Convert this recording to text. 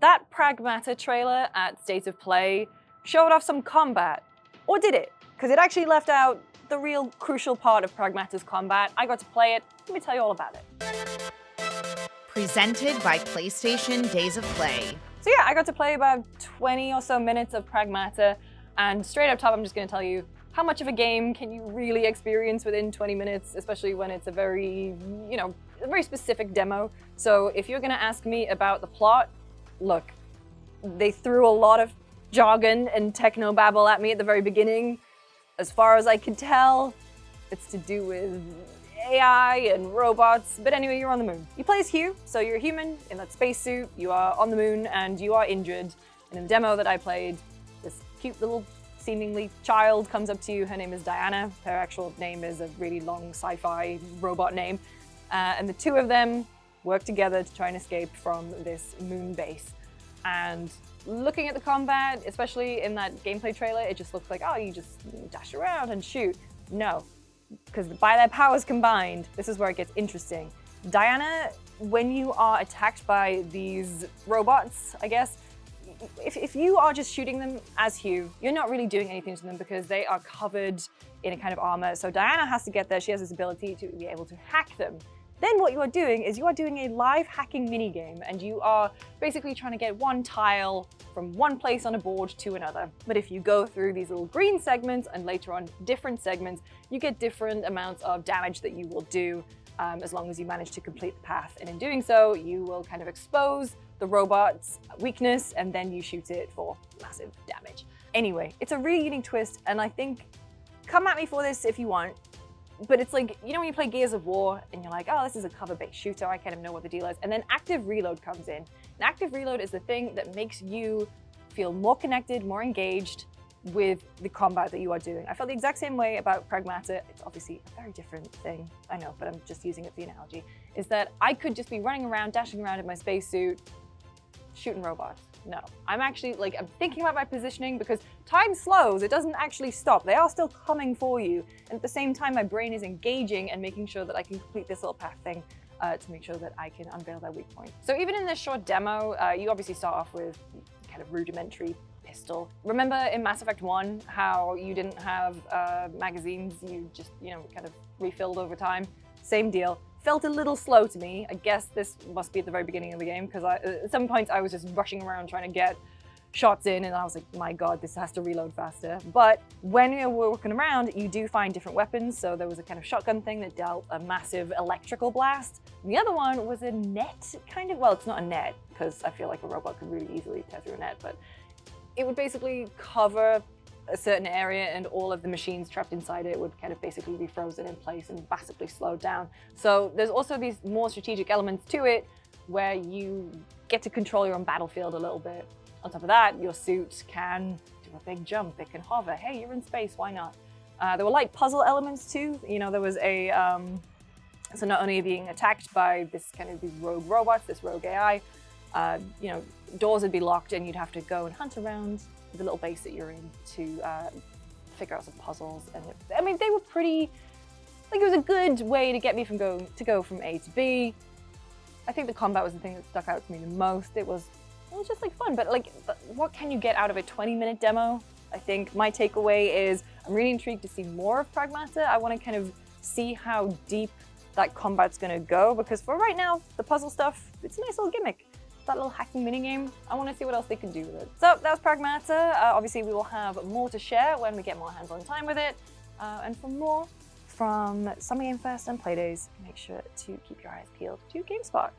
That Pragmata trailer at State of Play showed off some combat. Or did it? Because it actually left out the real crucial part of Pragmata's combat. I got to play it. Let me tell you all about it. Presented by PlayStation Days of Play. So yeah, I got to play about 20 or so minutes of Pragmata, and straight up top, I'm just going to tell you how much of a game can you really experience within 20 minutes, especially when it's a very, a very specific demo. So if you're going to ask me about the plot, look, they threw a lot of jargon and technobabble at me at the very beginning. As far as I can tell, it's to do with AI and robots, but anyway, you're on the moon. You play as Hugh, so you're a human in that spacesuit, you are on the moon, and you are injured. And in the demo that I played, this cute little seemingly child comes up to you. Her name is Diana. Her actual name is a really long sci-fi robot name. And the two of them work together to try and escape from this moon base. And looking at the combat, especially in that gameplay trailer, it just looks like, oh, you just dash around and shoot. No, because by their powers combined, this is where it gets interesting. Diana, when you are attacked by these robots, I guess, if you are just shooting them as Hugh, you're not really doing anything to them because they are covered in a kind of armor. So Diana has to get there. She has this ability to be able to hack them. Then what you are doing is you are doing a live hacking minigame, and you are basically trying to get one tile from one place on a board to another. But if you go through these little green segments and later on different segments, you get different amounts of damage that you will do as long as you manage to complete the path. And in doing so, you will kind of expose the robot's weakness, and then you shoot it for massive damage. Anyway, it's a really unique twist, and I think, come at me for this if you want, but it's like, when you play Gears of War and you're like, oh, this is a cover-based shooter, I kind of know what the deal is. And then active reload comes in. And active reload is the thing that makes you feel more connected, more engaged with the combat that you are doing. I felt the exact same way about Pragmata. It's obviously a very different thing, I know, but I'm just using it for the analogy, is that I could just be running around, dashing around in my spacesuit, shooting robots. No, I'm actually I'm thinking about my positioning because time slows, it doesn't actually stop. They are still coming for you. And at the same time, my brain is engaging and making sure that I can complete this little path thing to make sure that I can unveil their weak point. So even in this short demo, you obviously start off with kind of rudimentary pistol. Remember in Mass Effect 1, how you didn't have magazines, you just, kind of refilled over time? Same deal. Felt a little slow to me. I guess this must be at the very beginning of the game, because at some points I was just rushing around trying to get shots in, and I was like, my god, this has to reload faster. But when you're walking around, you do find different weapons. So there was a kind of shotgun thing that dealt a massive electrical blast. And the other one was a net, kind of, well, it's not a net, because I feel like a robot could really easily tear through a net, but it would basically cover a certain area, and all of the machines trapped inside it would kind of basically be frozen in place and massively slowed down. So there's also these more strategic elements to it where you get to control your own battlefield a little bit. On top of that, your suit can do a big jump, it can hover. Hey, you're in space, why not? There were light puzzle elements too. There was a, so not only are you being attacked by this kind of these rogue robots, this rogue AI, doors would be locked and you'd have to go and hunt around the little base that you're in to figure out some puzzles. And they were pretty, it was a good way to get me go from A to B. I think the combat was the thing that stuck out to me the most. It was just fun, but what can you get out of a 20-minute demo? I think my takeaway is I'm really intrigued to see more of Pragmata. I want to kind of see how deep that combat's going to go, because for right now, the puzzle stuff, it's a nice little gimmick. That little hacking minigame, I want to see what else they can do with it. So that was Pragmata. Obviously, we will have more to share when we get more hands-on time with it. And for more from Summer Game Fest and Playdays, make sure to keep your eyes peeled to GameSpot.